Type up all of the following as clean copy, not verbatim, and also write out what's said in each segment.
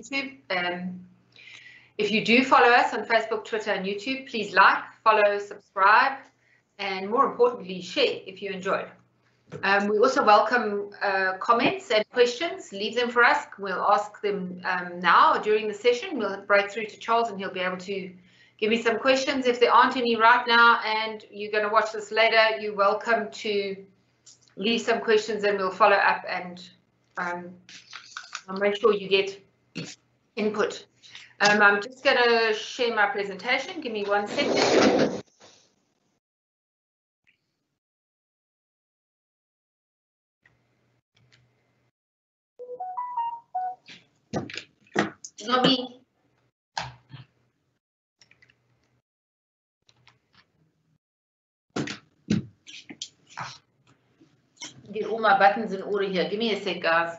YouTube. If you do follow us on Facebook, Twitter, and YouTube, please like, follow, subscribe, and more importantly, share if you enjoyed. We also welcome comments and questions. Leave them for us. We'll ask them now or during the session. We'll break through to Charles and he'll be able to give me some questions. If there aren't any right now and you're going to watch this later, you're welcome to leave some questions and we'll follow up and I'll make sure you get input. I'm just going to share my presentation. Give me 1 second. Not me. Get all my buttons in order here. Give me a sec, guys.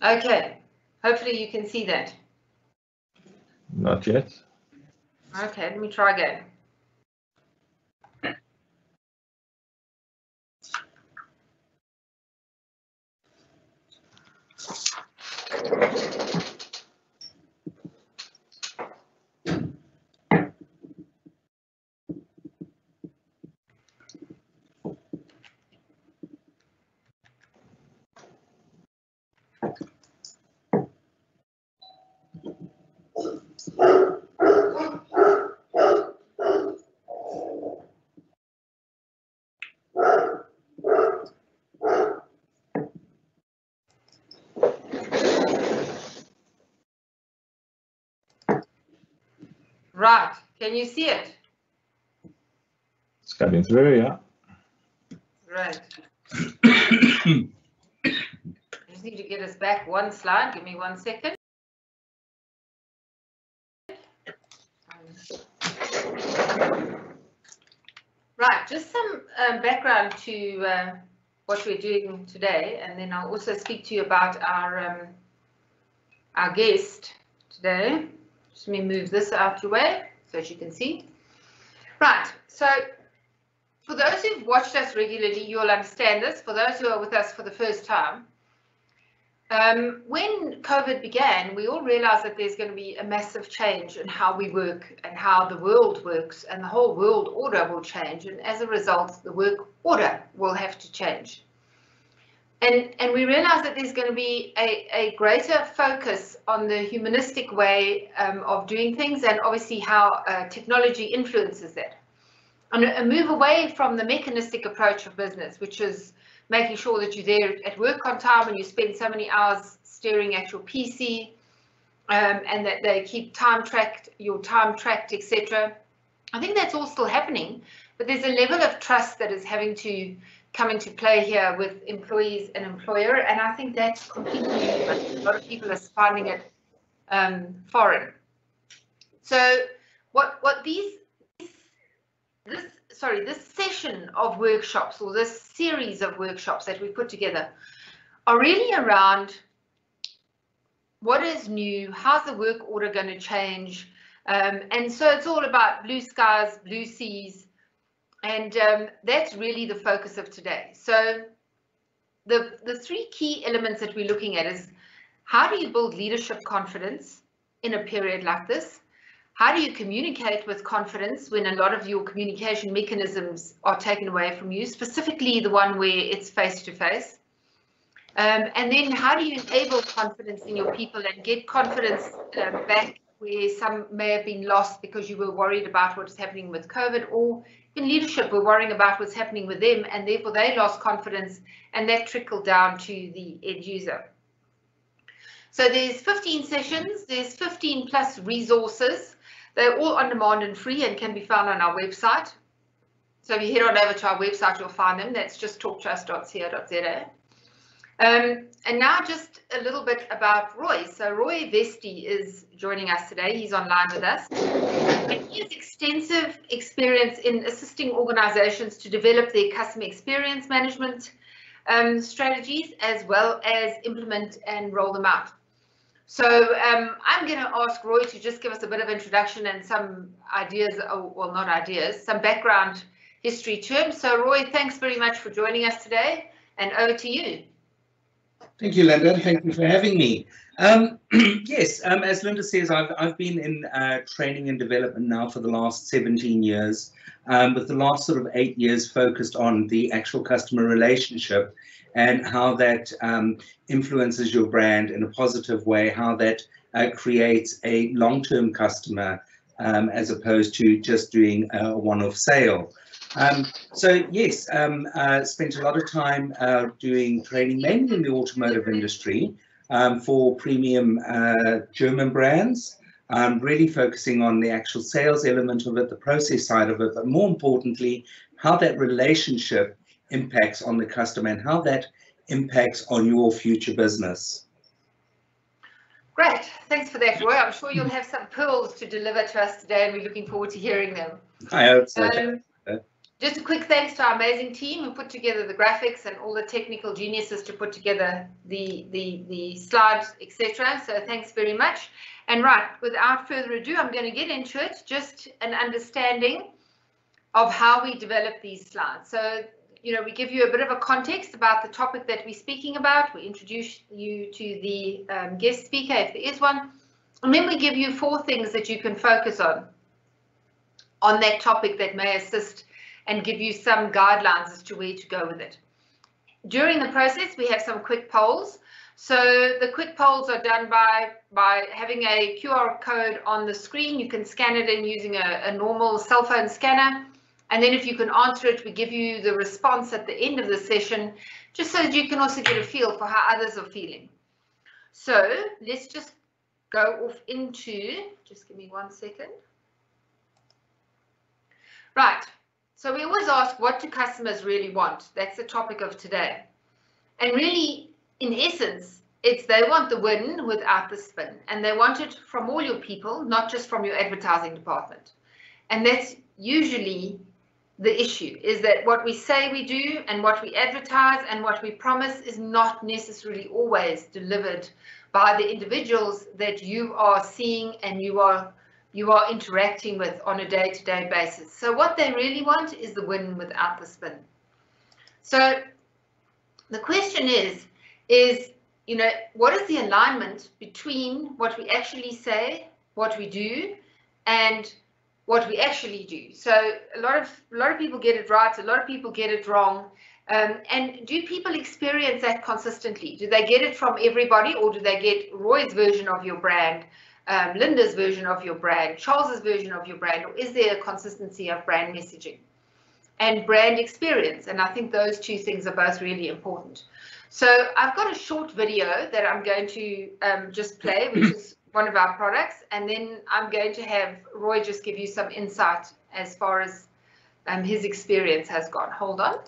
Okay. Hopefully you can see that. Not yet. Okay, let me try again. Right, can you see it? It's coming through, yeah. Right. I just need to get us back one slide. Give me 1 second. Right, just some background to what we're doing today, and then I'll also speak to you about our guest today. Just let me move this out your way so that you can see. Right, so for those who've watched us regularly, you'll understand this. For those who are with us for the first time, when COVID began, we all realized that there's going to be a massive change in how we work and how the world works, and the whole world order will change. And as a result, the work order will have to change. And we realize that there's going to be a greater focus on the humanistic way of doing things, and obviously how technology influences that. And a move away from the mechanistic approach of business, which is making sure that you're there at work on time and you spend so many hours staring at your PC, and that they keep your time tracked, etc. I think that's all still happening, but there's a level of trust that is having to come into play here with employees and employer, and I think that's completely new. A lot of people are finding it foreign. So this session of workshops, or this series of workshops that we put together, are really around what is new, how's the work order going to change, and so it's all about blue skies, blue seas. And that's really the focus of today. So the three key elements that we're looking at is, how do you build leadership confidence in a period like this? How do you communicate with confidence when a lot of your communication mechanisms are taken away from you, specifically the one where it's face-to-face? And then how do you enable confidence in your people and get confidence back where some may have been lost because you were worried about what's happening with COVID, or in leadership were worrying about what's happening with them, and therefore they lost confidence, and that trickled down to the end user. So there's 15 sessions, there's 15 plus resources. They're all on demand and free and can be found on our website. So if you head on over to our website, you'll find them. That's just talktous.co.za. And now just a little bit about Roy. So Roy Vesti is joining us today. He's online with us. And he has extensive experience in assisting organizations to develop their customer experience management strategies, as well as implement and roll them out. So I'm going to ask Roy to just give us a bit of introduction and some ideas, well, not ideas, some background history to him. So Roy, thanks very much for joining us today, and over to you. Thank you, Linda. Thank you for having me. Yes, as Linda says, I've been in training and development now for the last 17 years, with the last sort of 8 years focused on the actual customer relationship and how that influences your brand in a positive way, how that creates a long-term customer as opposed to just doing a one-off sale. So yes, spent a lot of time doing training, mainly in the automotive industry, for premium German brands, really focusing on the actual sales element of it, the process side of it, but more importantly, how that relationship impacts on the customer and how that impacts on your future business. Great, thanks for that, Roy. I'm sure you'll have some pearls to deliver to us today, and we're looking forward to hearing them. I hope so. Just a quick thanks to our amazing team who put together the graphics and all the technical geniuses to put together the slides, etc. So thanks very much. And right, without further ado, I'm going to get into it, just an understanding of how we develop these slides. So, you know, we give you a bit of a context about the topic that we're speaking about. We introduce you to the guest speaker, if there is one. And then we give you 4 things that you can focus on that topic that may assist and give you some guidelines as to where to go with it. During the process, we have some quick polls. So the quick polls are done by having a QR code on the screen. You can scan it in using a normal cell phone scanner. And then if you can answer it, we give you the response at the end of the session, just so that you can also get a feel for how others are feeling. So let's just go off into, just give me 1 second. Right. So we always ask, what do customers really want? That's the topic of today. And really, in essence, it's they want the win without the spin. And they want it from all your people, not just from your advertising department. And that's usually the issue, is that what we say we do and what we advertise and what we promise is not necessarily always delivered by the individuals that you are seeing and you are interacting with on a day-to-day basis. So what they really want is the win without the spin. So the question is, you know, what is the alignment between what we actually say, what we do, and what we actually do? So a lot of people get it right, a lot of people get it wrong. And do people experience that consistently? Do they get it from everybody, or do they get Roy's version of your brand, Linda's version of your brand, Charles's version of your brand, or is there a consistency of brand messaging and brand experience? And I think those 2 things are both really important. So I've got a short video that I'm going to just play, which is one of our products, and then I'm going to have Roy just give you some insight as far as his experience has gone. Hold on.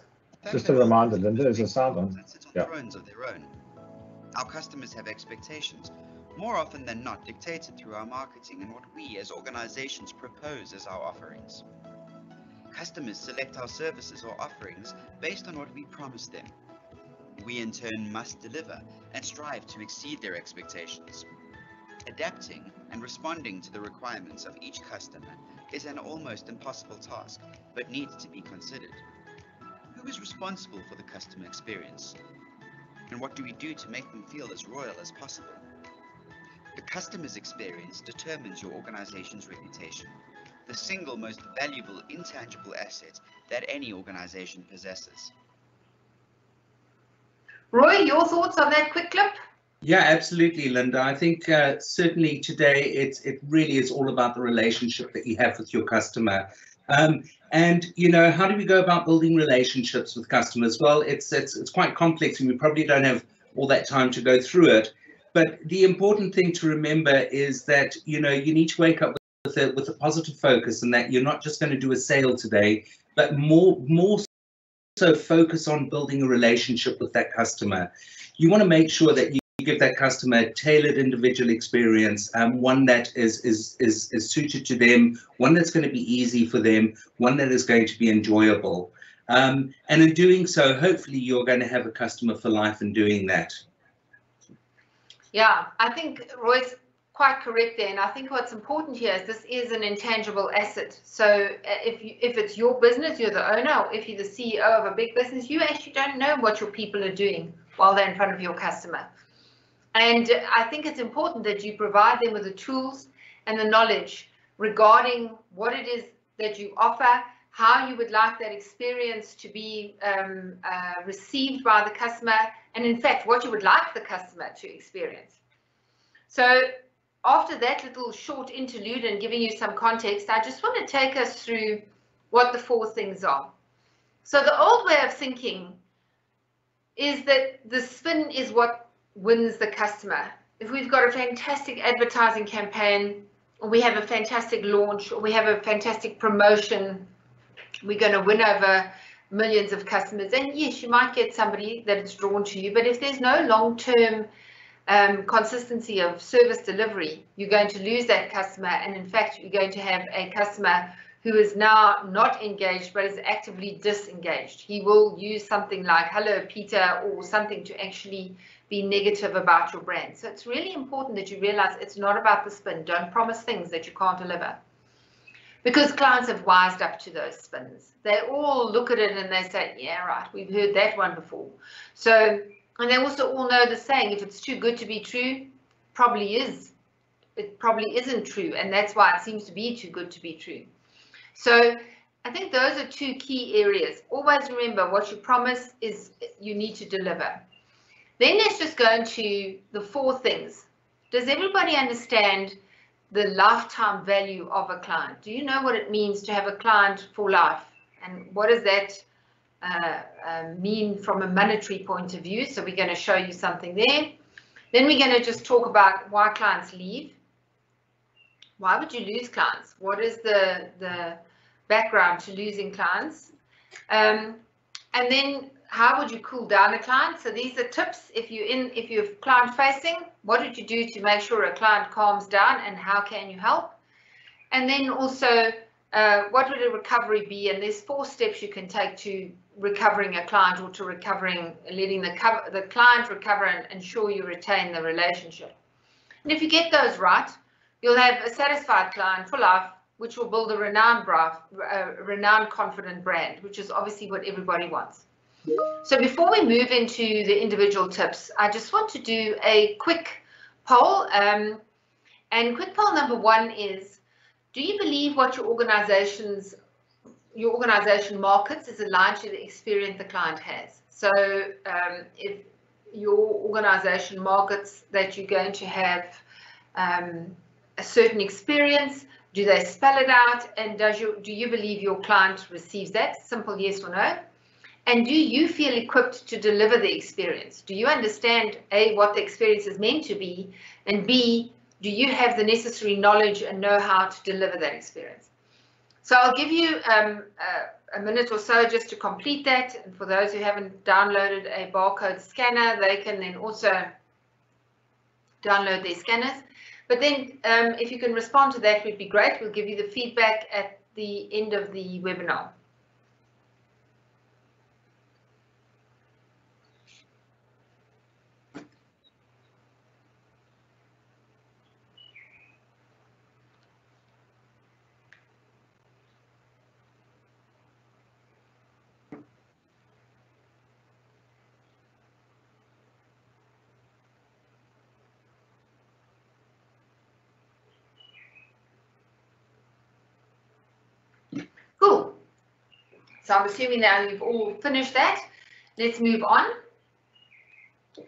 Just a reminder, Linda, there's a sound on. Yeah. Thrones of their own. Our customers have expectations, more often than not dictated through our marketing and what we as organizations propose as our offerings. Customers select our services or offerings based on what we promise them. We in turn must deliver and strive to exceed their expectations. Adapting and responding to the requirements of each customer is an almost impossible task, but needs to be considered. Who is responsible for the customer experience? And what do we do to make them feel as royal as possible? The customer's experience determines your organization's reputation, the single most valuable intangible asset that any organization possesses. Roy, your thoughts on that quick clip? Yeah, absolutely, Linda. I think certainly today it really is all about the relationship that you have with your customer. And you know, how do we go about building relationships with customers? Well, it's quite complex, and we probably don't have all that time to go through it. But the important thing to remember is that, you know, you need to wake up with a positive focus, and that you're not just going to do a sale today, but more so focus on building a relationship with that customer. You want to make sure that you give that customer a tailored individual experience, one that is suited to them, one that's going to be easy for them, one that is going to be enjoyable. And in doing so, hopefully you're going to have a customer for life in doing that. Yeah, I think Roy's quite correct there, and I think what's important here is this is an intangible asset. So if it's your business, you're the owner, or if you're the CEO of a big business, you actually don't know what your people are doing while they're in front of your customer. And I think it's important that you provide them with the tools and the knowledge regarding what it is that you offer, how you would like that experience to be received by the customer, and in fact, what you would like the customer to experience. So after that little short interlude and giving you some context, I just want to take us through what the 4 things are. So the old way of thinking is that the spin is what wins the customer. If we've got a fantastic advertising campaign, or we have a fantastic launch, or we have a fantastic promotion, we're going to win over millions of customers. And yes, you might get somebody that is drawn to you, but if there's no long-term consistency of service delivery, you're going to lose that customer. And in fact, you're going to have a customer who is now not engaged, but is actively disengaged. He will use something like "Hello, Peter," or something to actually be negative about your brand. So it's really important that you realize it's not about the spin. Don't promise things that you can't deliver, because clients have wised up to those spins. They all look at it and they say, yeah, right, we've heard that one before. So, and they also all know the saying, if it's too good to be true, probably is. It probably isn't true, and that's why it seems to be too good to be true. So I think those are 2 key areas. Always remember, what you promise is you need to deliver. Then let's just go into the 4 things. Does everybody understand the lifetime value of a client? Do you know what it means to have a client for life? And what does that mean from a monetary point of view? So we're going to show you something there. Then we're going to just talk about why clients leave. Why would you lose clients? What is the background to losing clients? And then how would you cool down a client? So these are tips. If you're client facing, what would you do to make sure a client calms down, and how can you help? And then also, what would a recovery be? And there's 4 steps you can take to recovering a client, or to letting the client recover and ensure you retain the relationship. And if you get those right, you'll have a satisfied client for life, which will build a renowned, confident brand, which is obviously what everybody wants. So before we move into the individual tips, I just want to do a quick poll. And quick poll number 1 is, do you believe what your organization markets is aligned to the experience the client has? So if your organization markets that you're going to have a certain experience, do they spell it out? And do you believe your client receives that? Simple yes or no. And do you feel equipped to deliver the experience? Do you understand, A, what the experience is meant to be, and B, do you have the necessary knowledge and know-how to deliver that experience? So I'll give you a minute or so just to complete that. And for those who haven't downloaded a barcode scanner, they can then also download their scanners. But then if you can respond to that, would be great. We'll give you the feedback at the end of the webinar. Cool. So I'm assuming now you've all finished that. Let's move on.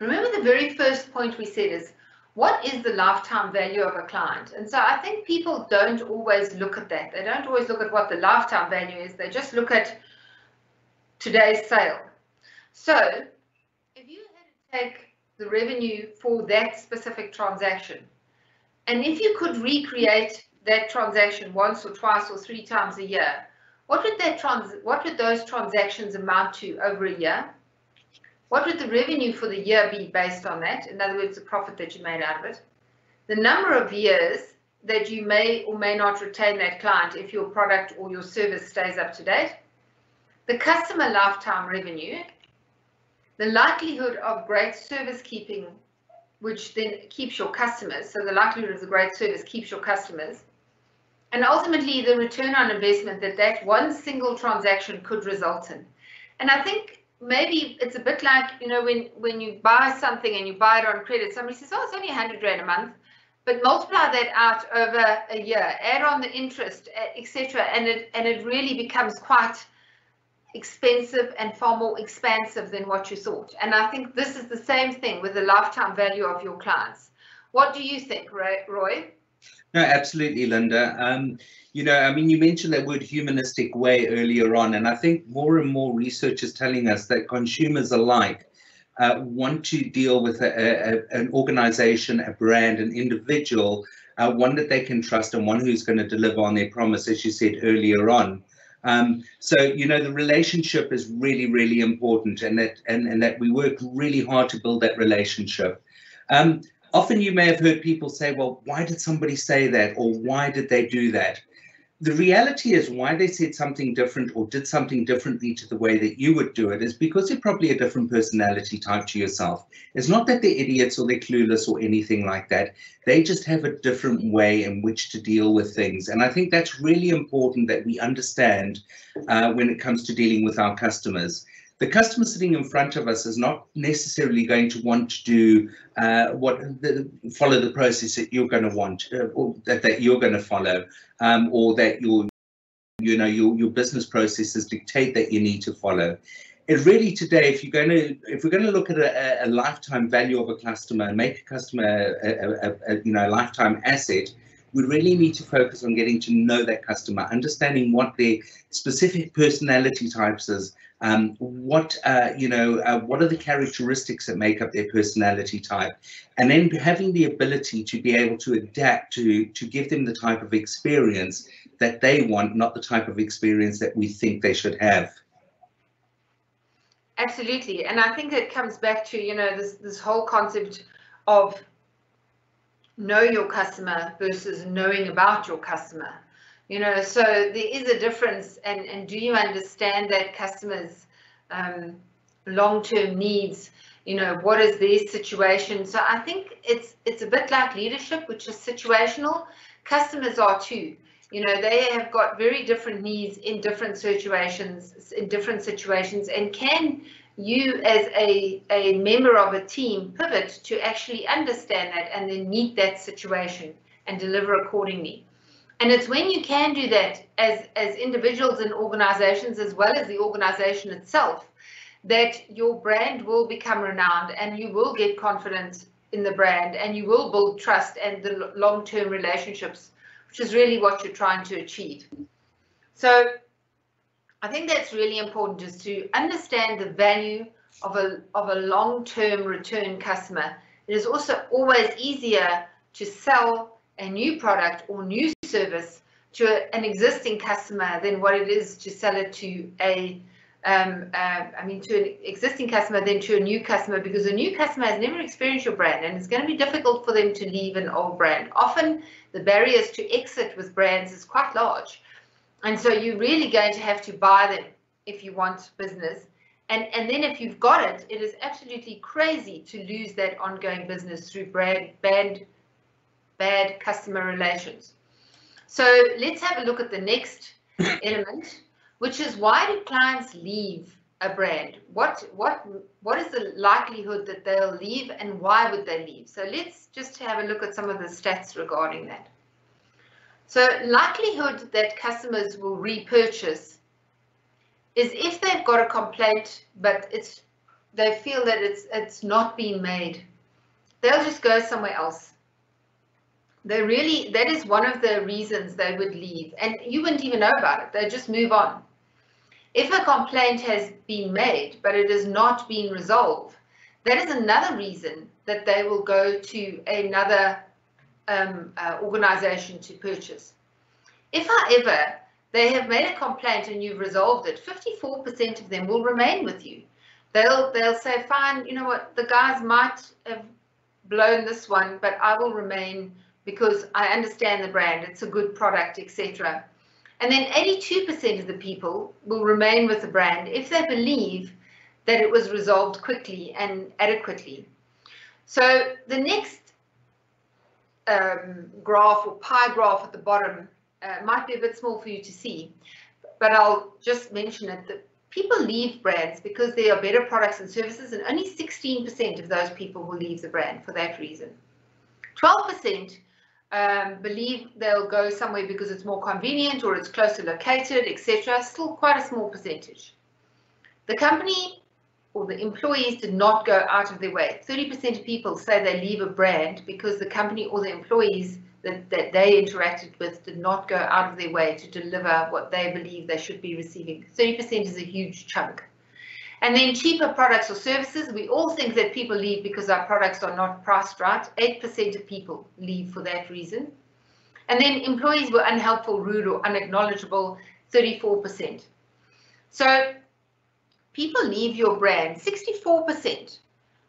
Remember, the very first point we said is, what is the lifetime value of a client? And so I think people don't always look at that. They don't always look at what the lifetime value is. They just look at today's sale. So if you had to take the revenue for that specific transaction, and if you could recreate that transaction once or twice or 3 times a year, what would those transactions amount to over a year? What would the revenue for the year be based on that? In other words, the profit that you made out of it. The number of years that you may or may not retain that client if your product or your service stays up to date. The customer lifetime revenue. The likelihood of great service keeping, which then keeps your customers. So the likelihood of the great service keeps your customers. And ultimately, the return on investment that one single transaction could result in. And I think maybe it's a bit like, you know, when you buy something and you buy it on credit, somebody says, oh, it's only 100 Rand a month, but multiply that out over a year, add on the interest, etc., and it really becomes quite expensive and far more expansive than what you thought. And I think this is the same thing with the lifetime value of your clients. What do you think, Roy? No, absolutely, Linda. You know, I mean, you mentioned that word humanistic way earlier on, and I think more and more research is telling us that consumers alike want to deal with an organization, a brand, an individual, one that they can trust and one who's going to deliver on their promise, as you said earlier on. So, you know, the relationship is really, really important, and that we work really hard to build that relationship. Often you may have heard people say, well, why did somebody say that? Or why did they do that? The reality is why they said something different or did something differently to the way that you would do it is because they're probably a different personality type to yourself. It's not that they're idiots or they're clueless or anything like that. They just have a different way in which to deal with things. And I think that's really important that we understand when it comes to dealing with our customers. The customer sitting in front of us is not necessarily going to want to do follow the process that you're going to want, or that you're going to follow, or that your business processes dictate that you need to follow. It really today, if we're going to look at a lifetime value of a customer and make a customer a lifetime asset, we really need to focus on getting to know that customer, understanding what their specific personality types is, what are the characteristics that make up their personality type, and then having the ability to be able to adapt to give them the type of experience that they want, not the type of experience that we think they should have. Absolutely, and I think it comes back to, you know, this whole concept of know your customer versus knowing about your customer. You know, so there is a difference, and do you understand that customers' long-term needs? You know, what is their situation? So I think it's a bit like leadership, which is situational. Customers are too. You know, they have got very different needs in different situations, and can you as a member of a team pivot to actually understand that and then meet that situation and deliver accordingly. And it's when you can do that as individuals and organizations, as well as the organization itself, that your brand will become renowned and you will get confidence in the brand and you will build trust and the long-term relationships, which is really what you're trying to achieve. So I think that's really important, is to understand the value of a long-term return customer. It is also always easier to sell a new product or new service to an existing customer than what it is to sell it to to an existing customer than to a new customer, because a new customer has never experienced your brand and it's going to be difficult for them to leave an old brand. Often the barriers to exit with brands is quite large. And so you're really going to have to buy them if you want business. And then if you've got it, it is absolutely crazy to lose that ongoing business through bad customer relations. So let's have a look at the next element, which is, why do clients leave a brand? What is the likelihood that they'll leave, and why would they leave? So let's just have a look at some of the stats regarding that. So likelihood that customers will repurchase is if they've got a complaint, but they feel that it's not being made, they'll just go somewhere else. That is one of the reasons they would leave, and you wouldn't even know about it. They just move on. If a complaint has been made, but it has not been resolved, that is another reason that they will go to another organization to purchase. If, however, they have made a complaint and you've resolved it, 54% of them will remain with you. They'll say, fine, you know what, the guys might have blown this one, but I will remain because I understand the brand, it's a good product, etc. And then 82% of the people will remain with the brand if they believe that it was resolved quickly and adequately. So the next graph, or pie graph at the bottom, might be a bit small for you to see, but I'll just mention it. The people leave brands because there are better products and services, and only 16% of those people will leave the brand for that reason. 12% believe they'll go somewhere because it's more convenient or it's closer located, etc. Still quite a small percentage. The company or the employees did not go out of their way. 30% of people say they leave a brand because the company or the employees that they interacted with did not go out of their way to deliver what they believe they should be receiving. 30% is a huge chunk. And then cheaper products or services. We all think that people leave because our products are not priced right. 8% of people leave for that reason. And then employees were unhelpful, rude, or unacknowledgeable, 34%. So people leave your brand. 64%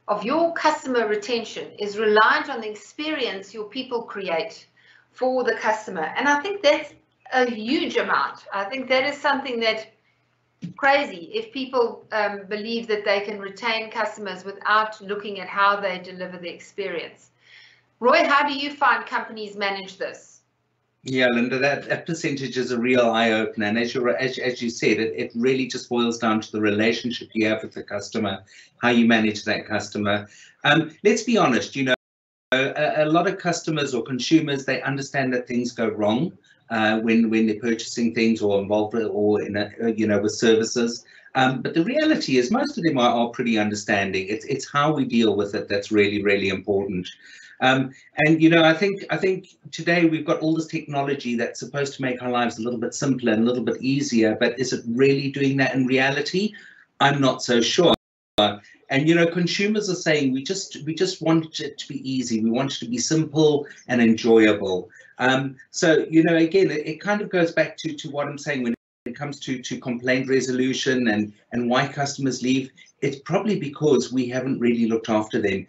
of your customer retention is reliant on the experience your people create for the customer. And I think that's a huge amount. I think that is something that crazy if people believe that they can retain customers without looking at how they deliver the experience. Roy, how do you find companies manage this? Yeah, Linda, that percentage is a real eye-opener. And as you said, it really just boils down to the relationship you have with the customer, how you manage that customer. Let's be honest, you know, a lot of customers or consumers, they understand that things go wrong when they're purchasing things or involved or in with services. But the reality is most of them are pretty understanding. It's how we deal with it that's really, really important. And you know, I think today we've got all this technology that's supposed to make our lives a little bit simpler and a little bit easier, but is it really doing that in reality? I'm not so sure. And you know, consumers are saying we just want it to be easy. We want it to be simple and enjoyable. So you know, again, it kind of goes back to what I'm saying when it comes to complaint resolution and why customers leave. It's probably because we haven't really looked after them.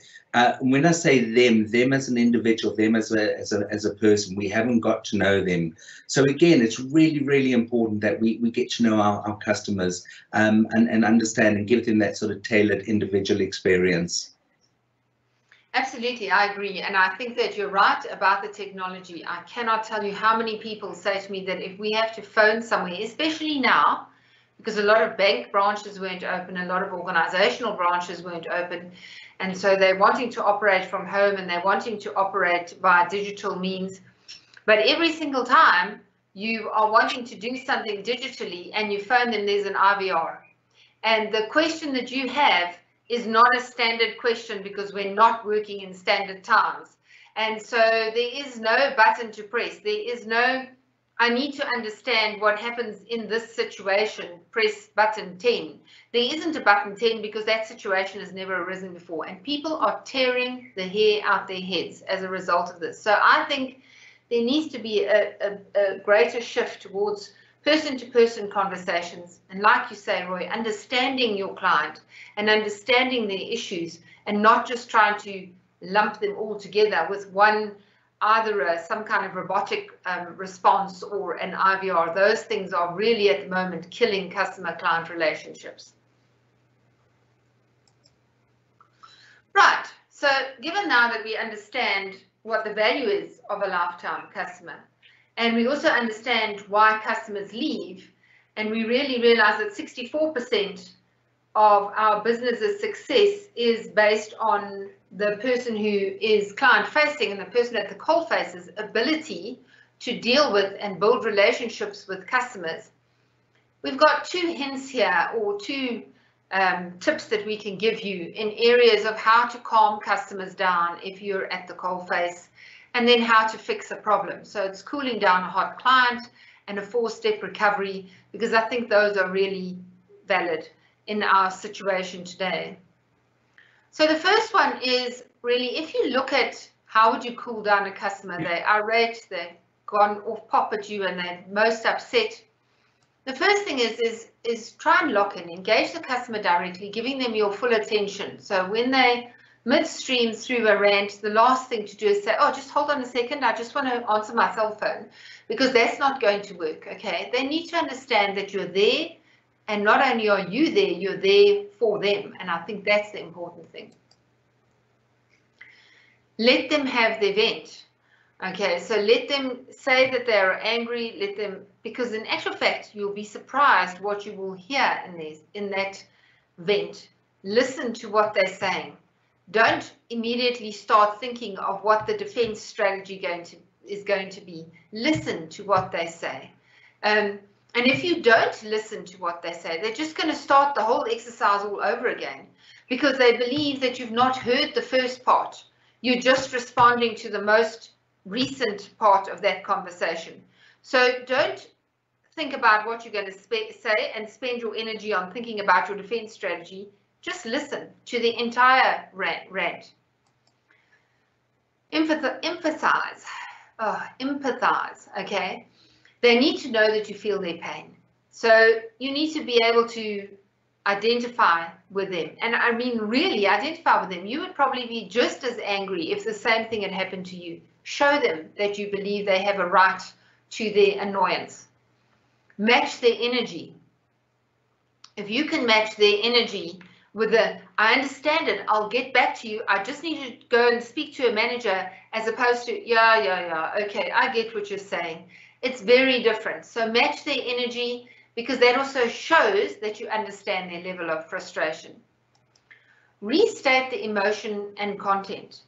When I say them as an individual, them as a person, we haven't got to know them. So again, it's really, really important that we get to know our customers and understand and give them that sort of tailored individual experience. Absolutely, I agree. And I think that you're right about the technology. I cannot tell you how many people say to me that if we have to phone somewhere, especially now, because a lot of bank branches weren't open, a lot of organizational branches weren't open, and so they're wanting to operate from home and they're wanting to operate via digital means. But every single time you are wanting to do something digitally and you phone them, there's an IVR. And the question that you have is not a standard question because we're not working in standard times. And so there is no button to press. There is no, I need to understand what happens in this situation, press button 10. There isn't a button 10 because that situation has never arisen before. And people are tearing the hair out their heads as a result of this. So I think there needs to be a greater shift towards person-to-person conversations, and like you say, Roy, understanding your client and understanding their issues and not just trying to lump them all together with one, either some kind of robotic response or an IVR. Those things are really at the moment killing customer-client relationships. Right, so given now that we understand what the value is of a lifetime customer, and we also understand why customers leave, and we really realize that 64% of our business's success is based on the person who is client-facing and the person at the coalface's ability to deal with and build relationships with customers. We've got two hints here, or two tips that we can give you in areas of how to calm customers down if you're at the coalface, and then how to fix a problem. So it's cooling down a hot client and a 4-step recovery, because I think those are really valid in our situation today. So the first one is really, if you look at how would you cool down a customer, they're irate, they've gone off pop at you and they're most upset. The first thing is try and lock in, engage the customer directly, giving them your full attention. So when they midstream through a rant, the last thing to do is say, oh, just hold on a second, I just want to answer my cell phone, because that's not going to work, okay? They need to understand that you're there, and not only are you there, you're there for them, and I think that's the important thing. Let them have their vent, okay? So let them say that they're angry, let them because in actual fact, you'll be surprised what you will hear in that vent. Listen to what they're saying. Don't immediately start thinking of what the defense strategy is going to be. Listen to what they say. And if you don't listen to what they say, they're just going to start the whole exercise all over again, because they believe that you've not heard the first part. You're just responding to the most recent part of that conversation. So don't think about what you're going to say and spend your energy on thinking about your defense strategy. Just listen to the entire rant. Empathize. Empathize, okay? They need to know that you feel their pain. So you need to be able to identify with them. And I mean, really identify with them. You would probably be just as angry if the same thing had happened to you. Show them that you believe they have a right to their annoyance. Match their energy. If you can match their energy with I understand it, I'll get back to you, I just need to go and speak to a manager, as opposed to, yeah, okay, I get what you're saying. It's very different. So match their energy, because that also shows that you understand their level of frustration. Restate the emotion and content.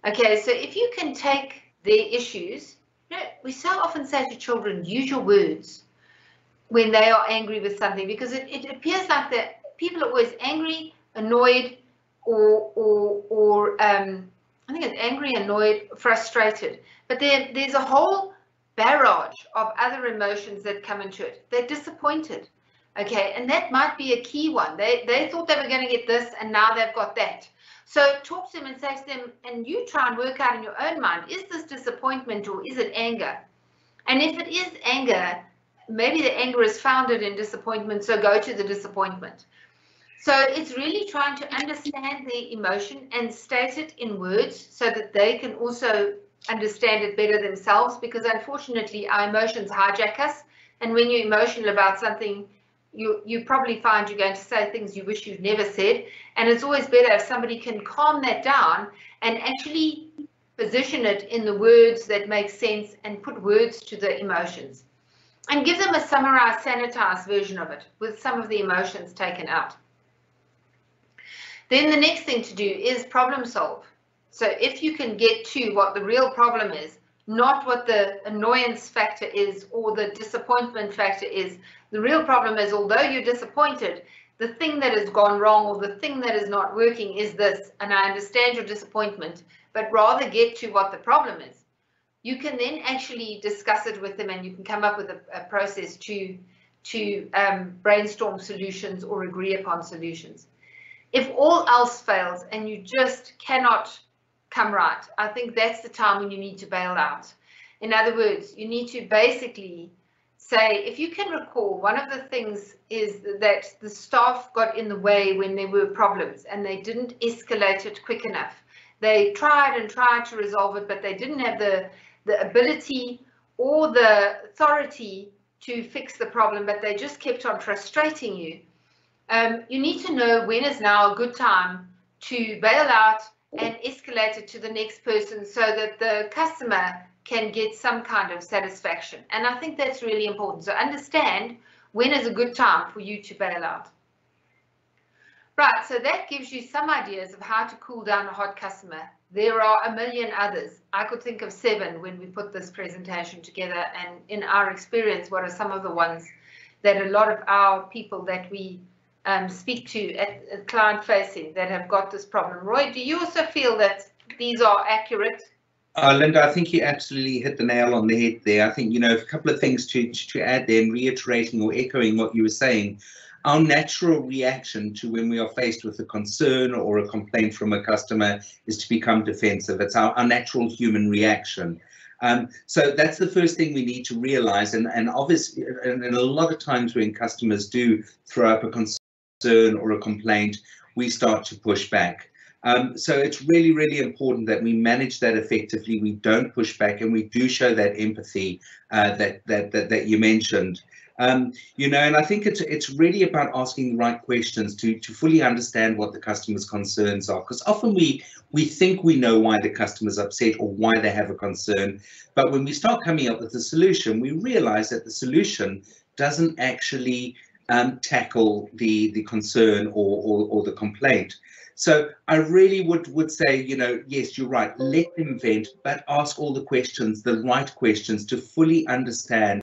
Okay, so if you can take their issues, we so often say to children, use your words when they are angry with something, because it appears like that people are always angry, annoyed, or I think it's angry, annoyed, frustrated. But there's a whole barrage of other emotions that come into it. They're disappointed, okay, and that might be a key one. They thought they were going to get this, and now they've got that. So talk to them and say to them, and you try and work out in your own mind, is this disappointment or is it anger? And if it is anger, maybe the anger is founded in disappointment, so go to the disappointment. So it's really trying to understand the emotion and state it in words so that they can also understand it better themselves, because unfortunately our emotions hijack us, and when you're emotional about something, you probably find you're going to say things you wish you'd never said, and it's always better if somebody can calm that down and actually position it in the words that make sense and put words to the emotions, and give them a summarized, sanitized version of it with some of the emotions taken out. Then the next thing to do is problem solve. So if you can get to what the real problem is, not what the annoyance factor is or the disappointment factor is. The real problem is, although you're disappointed, the thing that has gone wrong or the thing that is not working is this, and I understand your disappointment, but rather get to what the problem is. You can then actually discuss it with them, and you can come up with a process to brainstorm solutions or agree upon solutions. If all else fails and you just cannot come right, I think that's the time when you need to bail out. In other words, you need to basically say, if you can recall, one of the things is that the staff got in the way when there were problems and they didn't escalate it quick enough. They tried and tried to resolve it, but they didn't have the ability or the authority to fix the problem, but they just kept on frustrating you. You need to know when is now a good time to bail out and escalate it to the next person so that the customer can get some kind of satisfaction. And I think that's really important. So understand when is a good time for you to bail out. Right, so that gives you some ideas of how to cool down a hot customer. There are a million others. I could think of 7 when we put this presentation together, and in our experience, what are some of the ones that a lot of our people that we speak to at client facing that have got this problem. Roy, do you also feel that these are accurate? Linda, I think you absolutely hit the nail on the head there. I think, a couple of things to add there, and reiterating or echoing what you were saying. Our natural reaction to when we are faced with a concern or a complaint from a customer is to become defensive. It's our natural human reaction. So that's the first thing we need to realize. And obviously, and a lot of times when customers do throw up a concern or a complaint, we start to push back. So it's really, really important that we manage that effectively. We don't push back, and we do show that empathy that you mentioned. You know, and I think it's really about asking the right questions to fully understand what the customer's concerns are, because often we think we know why the customer's upset or why they have a concern, but when we start coming up with a solution, we realize that the solution doesn't actually tackle the concern or the complaint. So I really would say, you know, yes, you're right, let them vent, but ask all the questions, the right questions, to fully understand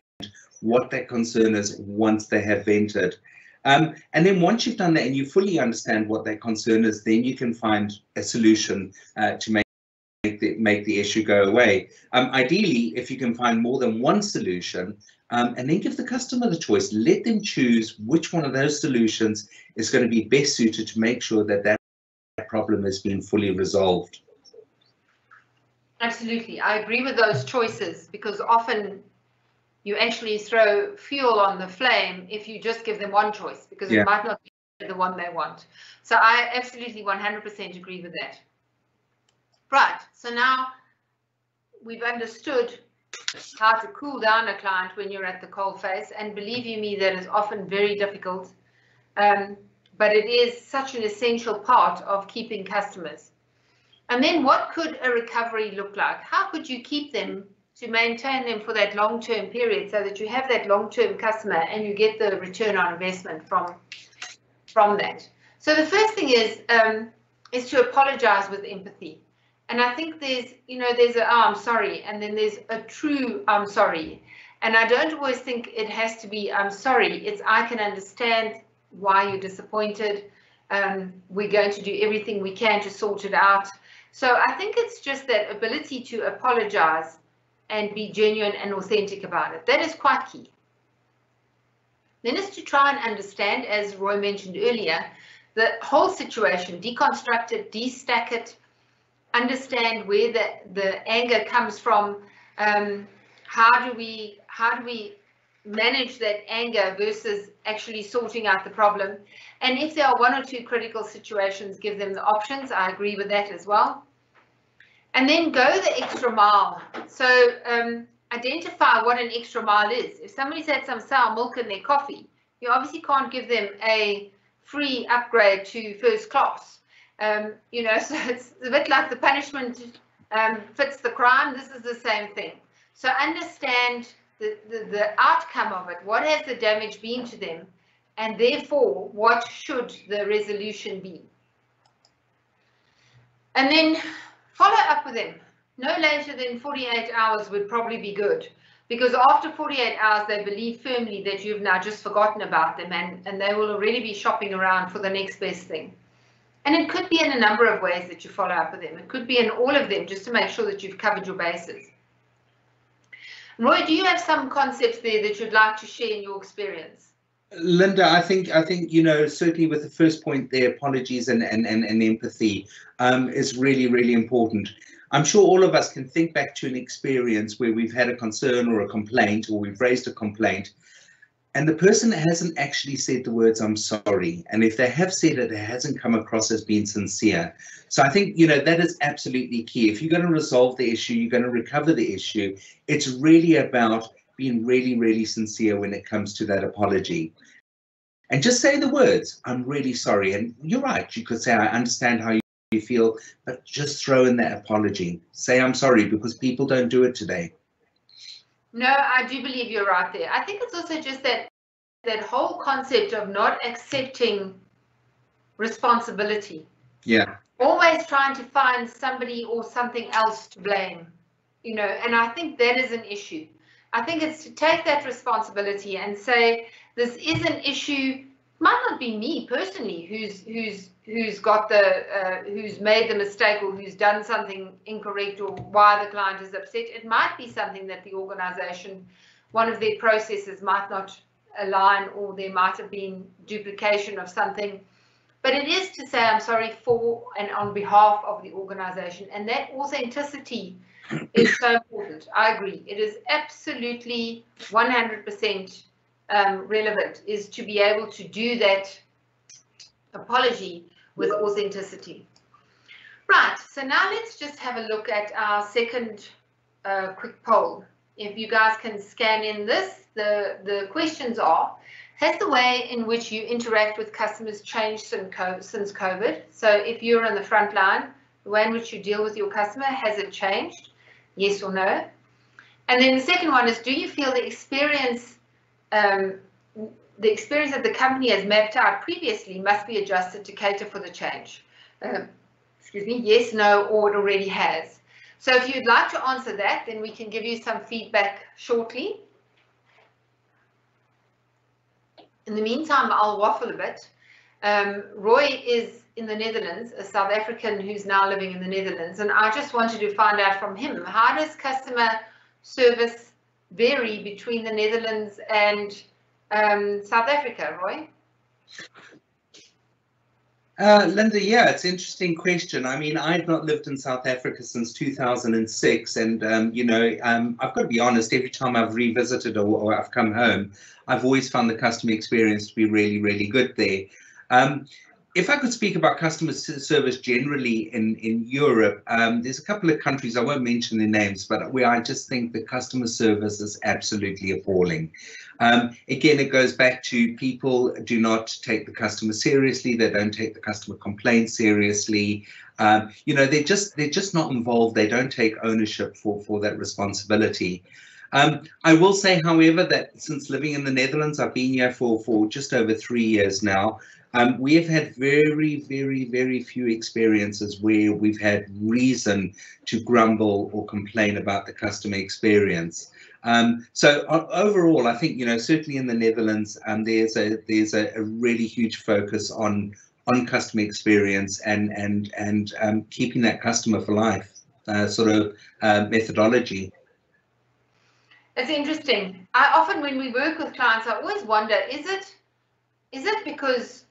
what their concern is once they have vented. And then once you've done that and you fully understand what their concern is, then you can find a solution to make the issue go away. Ideally, if you can find more than one solution, and then give the customer the choice, let them choose which one of those solutions is going to be best suited to make sure that that problem has been fully resolved. Absolutely, I agree with those choices, because often you actually throw fuel on the flame if you just give them one choice, because it might not be the one they want. So I absolutely 100% agree with that. Right, so now we've understood how to cool down a client when you're at the coalface, and believe you me, that is often very difficult, but it is such an essential part of keeping customers. And then what could a recovery look like? How could you keep them to maintain them for that long-term period, so that you have that long-term customer and you get the return on investment from that? So the first thing is to apologize with empathy. And I think there's a "oh, I'm sorry," and then there's a true "I'm sorry." And I don't always think it has to be "I'm sorry." It's "I can understand why you're disappointed. We're going to do everything we can to sort it out." So I think it's just that ability to apologize and be genuine and authentic about it. That is quite key. Then is to try and understand, as Roy mentioned earlier, the whole situation, deconstruct it, destack it, understand where the anger comes from. How do we manage that anger versus actually sorting out the problem? And if there are one or two critical situations, give them the options. I agree with that as well. And then go the extra mile. So identify what an extra mile is. If somebody's had some sour milk in their coffee, you obviously can't give them a free upgrade to first class. You know, so it's a bit like the punishment fits the crime. This is the same thing. So understand the outcome of it. What has the damage been to them? And therefore, what should the resolution be? And then follow up with them. No later than 48 hours would probably be good, because after 48 hours, they believe firmly that you've now just forgotten about them, and they will already be shopping around for the next best thing. And it could be in a number of ways that you follow up with them. It could be in all of them, just to make sure that you've covered your bases. Roy, do you have some concepts there that you'd like to share in your experience? Linda, I think you know, certainly with the first point there, apologies and empathy is really, really important. I'm sure all of us can think back to an experience where we've had a concern or a complaint, or we've raised a complaint, and the person hasn't actually said the words "I'm sorry," and if they have said it, it hasn't come across as being sincere. So I think, you know, that is absolutely key. If you're going to resolve the issue, you're going to recover the issue, it's really about being really, really sincere when it comes to that apology. And just say the words, "I'm really sorry." And you're right, you could say, "I understand how you feel," but just throw in that apology. Say "I'm sorry," because people don't do it today. No, I do believe you're right there. I think it's also just that whole concept of not accepting responsibility. Yeah. Always trying to find somebody or something else to blame, you know, and I think that is an issue. I think it's to take that responsibility and say, this is an issue. Might not be me personally who's got who's made the mistake or who's done something incorrect or why the client is upset. It might be something that the organization, one of their processes might not align, or there might have been duplication of something. But it is to say "I'm sorry" for and on behalf of the organization, and that authenticity is so important. I agree. It is absolutely 100% relevant, is to be able to do that apology with authenticity. Right, so now let's just have a look at our second quick poll. if you guys can scan in this, the questions are, has the way in which you interact with customers changed since COVID? So if you're on the front line, the way in which you deal with your customer, has it changed? Yes or no? And then the second one is, do you feel the experience that the company has mapped out previously must be adjusted to cater for the change? Excuse me, yes, no, or it already has. So if you'd like to answer that, then we can give you some feedback shortly. In the meantime, I'll waffle a bit. Roy is in the Netherlands, a South African who's now living in the Netherlands, and I just wanted to find out from him, how does customer service vary between the Netherlands and South Africa, Roy? Linda, yeah, it's an interesting question. I mean, I've not lived in South Africa since 2006, and you know, I've got to be honest, every time I've revisited or I've come home, I've always found the customer experience to be really, really good there. If I could speak about customer service generally in Europe, there's a couple of countries, I won't mention their names, but where I just think the customer service is absolutely appalling. Again, it goes back to people do not take the customer seriously. They don't take the customer complaints seriously. You know, they're just not involved. They don't take ownership for that responsibility. I will say, however, that since living in the Netherlands, I've been here for just over 3 years now. We have had very, very, very few experiences where we've had reason to grumble or complain about the customer experience. So overall, I think, you know, certainly in the Netherlands, there's a really huge focus on customer experience and keeping that customer for life sort of methodology. It's interesting. I often, when we work with clients, I always wonder, is it because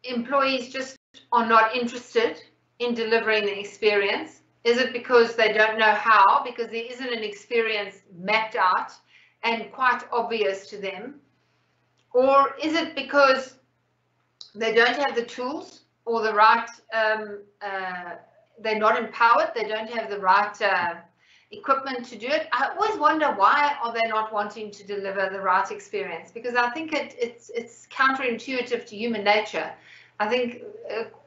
employees just are not interested in delivering the experience? Is it because they don't know how, because there isn't an experience mapped out and quite obvious to them? Or is it because they don't have the tools or the right, they're not empowered, they don't have the right equipment to do it? I always wonder, why are they not wanting to deliver the right experience? Because I think it's counterintuitive to human nature. I think,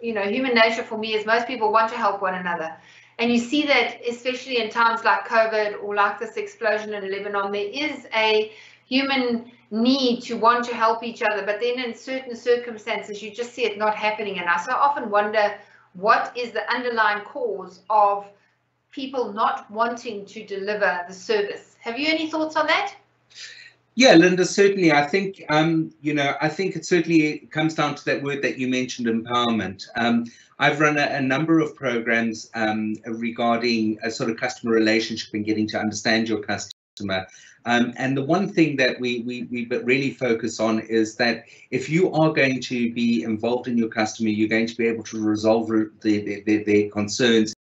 you know, human nature for me is most people want to help one another. And you see that especially in times like COVID or like this explosion in Lebanon, there is a human need to want to help each other. But then in certain circumstances, you just see it not happening enough. So I often wonder, what is the underlying cause of people not wanting to deliver the service? Have you any thoughts on that? Yeah, Linda, certainly. I think, you know, I think it certainly comes down to that word that you mentioned, empowerment. I've run a number of programs regarding a sort of customer relationship and getting to understand your customer. And the one thing that we really focus on is that if you are going to be involved in your customer, you're going to be able to resolve their concerns,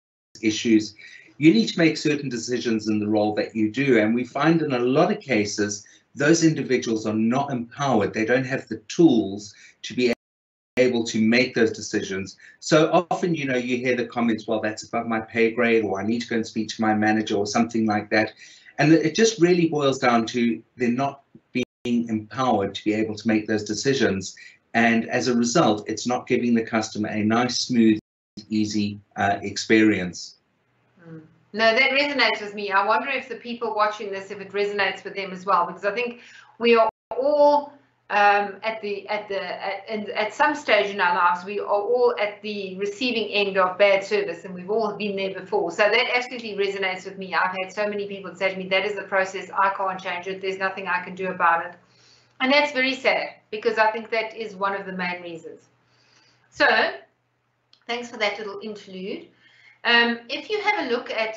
issues. You need to make certain decisions in the role that you do. And we find in a lot of cases, those individuals are not empowered. They don't have the tools to be able to make those decisions. So often, you know, you hear the comments, well, that's above my pay grade, or I need to go and speak to my manager or something like that. And it just really boils down to they're not being empowered to be able to make those decisions. And as a result, it's not giving the customer a nice, smooth, easy experience. No, that resonates with me. I wonder if the people watching this, if it resonates with them as well, because I think we are all at some stage in our lives, we are all at the receiving end of bad service, and we've all been there before. So that absolutely resonates with me. I've had so many people say to me, that is the process, I can't change it, there's nothing I can do about it. And that's very sad, because I think that is one of the main reasons. So thanks for that little interlude. If you have a look at,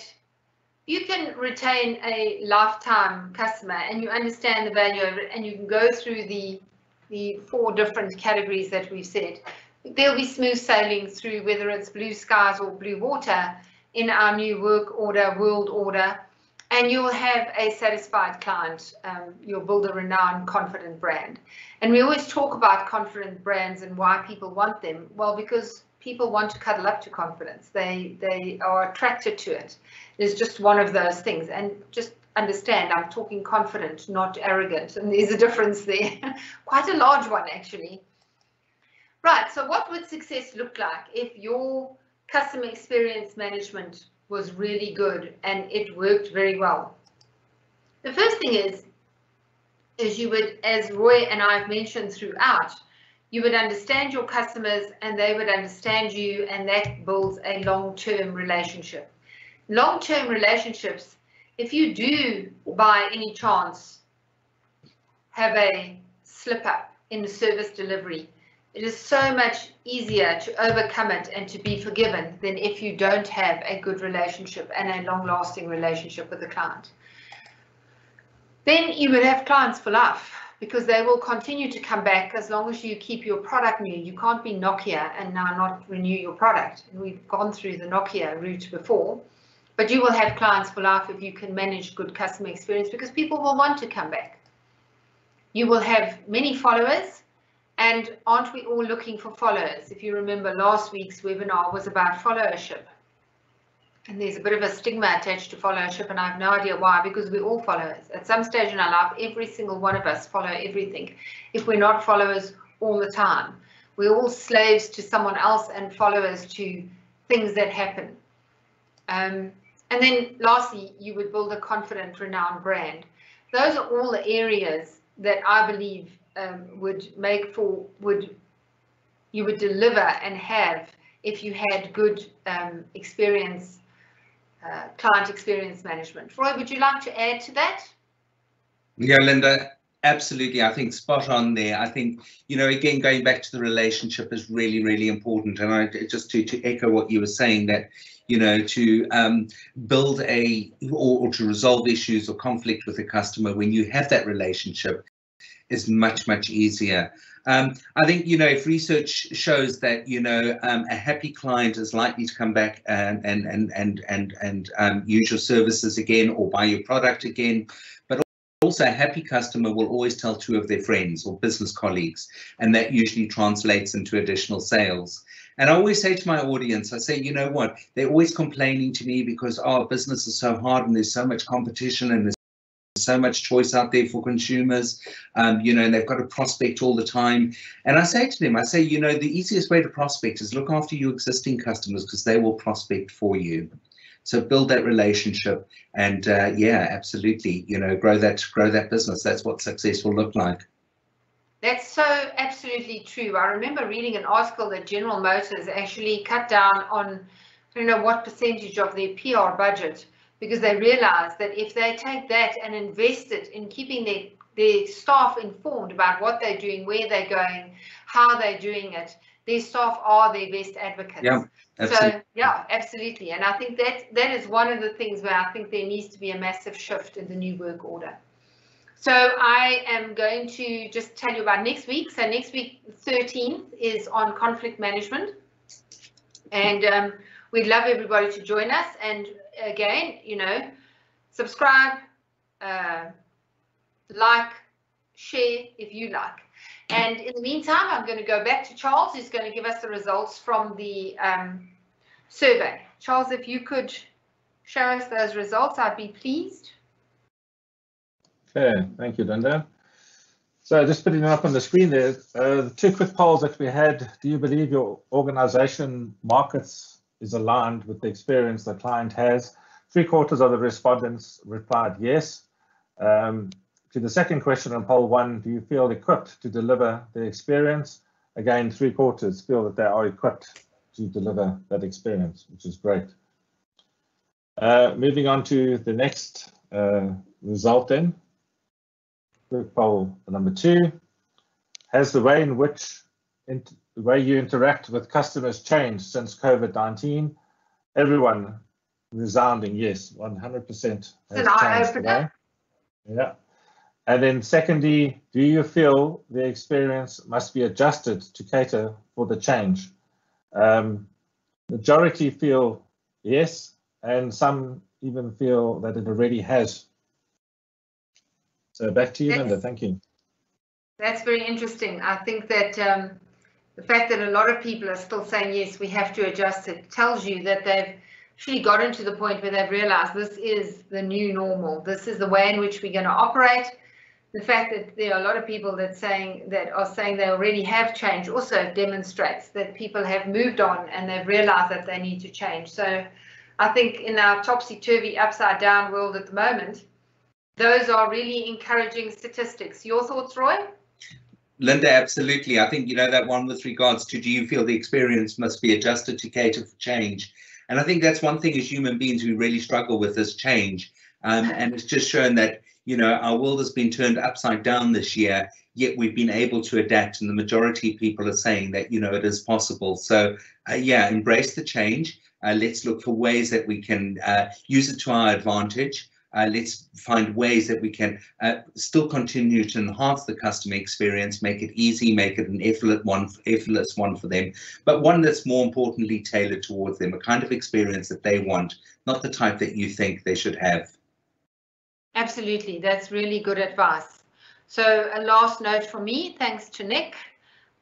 you can retain a lifetime customer and you understand the value of it, and you can go through the 4 different categories that we've said. There'll be smooth sailing through whether it's blue skies or blue water in our new work order, world order, and you'll have a satisfied client. You'll build a renowned, confident brand. And we always talk about confident brands and why people want them. Well, because people want to cuddle up to confidence. They are attracted to it. It's just one of those things. And just understand, I'm talking confident, not arrogant, and there's a difference there, quite a large one actually. Right, so what would success look like if your customer experience management was really good and it worked very well? The first thing is you would, as Roy and I have mentioned throughout, you would understand your customers and they would understand you, and that builds a long-term relationship. Long-term relationships, if you do by any chance have a slip up in the service delivery, it is so much easier to overcome it and to be forgiven than if you don't have a good relationship and a long-lasting relationship with the client. Then you would have clients for life, because they will continue to come back as long as you keep your product new. You can't be Nokia and now not renew your product. We've gone through the Nokia route before, but you will have clients for life if you can manage good customer experience, because people will want to come back. You will have many followers, and aren't we all looking for followers? If you remember, last week's webinar was about followership. And there's a bit of a stigma attached to followership, and I have no idea why, because we're all followers. At some stage in our life, every single one of us follow everything. If we're not followers all the time, we're all slaves to someone else and followers to things that happen. And then lastly, you would build a confident, renowned brand. Those are all the areas that I believe you would deliver and have if you had good client experience management. Roy, would you like to add to that? Yeah, Linda, absolutely. I think spot on there. I think, again, going back to the relationship is really, really important. And just to echo what you were saying, that, to build or to resolve issues or conflict with a customer when you have that relationship is much, much easier. I think, if research shows that, a happy client is likely to come back and use your services again or buy your product again, but also a happy customer will always tell 2 of their friends or business colleagues, and that usually translates into additional sales. And I always say to my audience, I say, you know what, they're always complaining to me because our business is so hard and there's so much competition and there's so much choice out there for consumers, and they've got to prospect all the time. And I say to them, the easiest way to prospect is look after your existing customers, because they will prospect for you. So build that relationship and yeah, absolutely, grow that business. That's what success will look like. That's so absolutely true. I remember reading an article that General Motors actually cut down on, I don't know what percentage of their PR budget, because they realized that if they take that and invest it in keeping their staff informed about what they're doing, where they're going, how they're doing it, their staff are their best advocates. Yeah, absolutely. So yeah, absolutely. And I think that is one of the things where I think there needs to be a massive shift in the new work order. So I am going to just tell you about next week. So next week, the 13th, is on conflict management. And we'd love everybody to join us. And again, subscribe, like, share if you like. And in the meantime, I'm going to go back to Charles, who's going to give us the results from the survey. Charles, if you could show us those results, I'd be pleased. Okay, thank you, Linda. So just putting it up on the screen there, the 2 quick polls that we had: do you believe your organization markets is aligned with the experience the client has? 3/4 of the respondents replied yes. To the second question on poll 1, do you feel equipped to deliver the experience? Again, 3/4 feel that they are equipped to deliver that experience, which is great. Moving on to the next result then. Quick poll number 2. Has the way in which the way you interact with customers changed since COVID-19? Everyone resounding yes, 100% has changed today. Yeah. And then secondly, do you feel the experience must be adjusted to cater for the change? Majority feel yes, and some even feel that it already has. So back to you, Linda. Thank you. That's very interesting. I think that the fact that a lot of people are still saying yes, we have to adjust it, tells you that actually gotten to the point where they've realized this is the new normal. This is the way in which we're going to operate. The fact that there are a lot of people that are saying they already have changed also demonstrates that people have moved on and they've realized that they need to change. So I think in our topsy-turvy, upside-down world at the moment, those are really encouraging statistics. Your thoughts, Roy? Linda, absolutely. I think, that one with regards to, do you feel the experience must be adjusted to cater for change? And I think that's one thing as human beings we really struggle with, is change. And it's just shown that, our world has been turned upside down this year, yet we've been able to adapt. And the majority of people are saying that, it is possible. So, embrace the change. Let's look for ways that we can use it to our advantage. Let's find ways that we can still continue to enhance the customer experience, make it easy, make it an effortless one for them, but one that's more importantly tailored towards them, a kind of experience that they want, not the type that you think they should have. Absolutely, that's really good advice. So a last note from me, thanks to Nick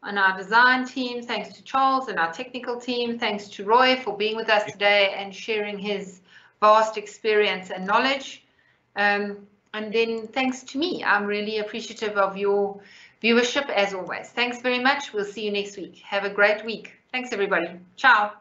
and our design team, thanks to Charles and our technical team, thanks to Roy for being with us today and sharing his vast experience and knowledge. And then thanks to me. I'm really appreciative of your viewership as always. Thanks very much. We'll see you next week. Have a great week. Thanks, everybody. Ciao.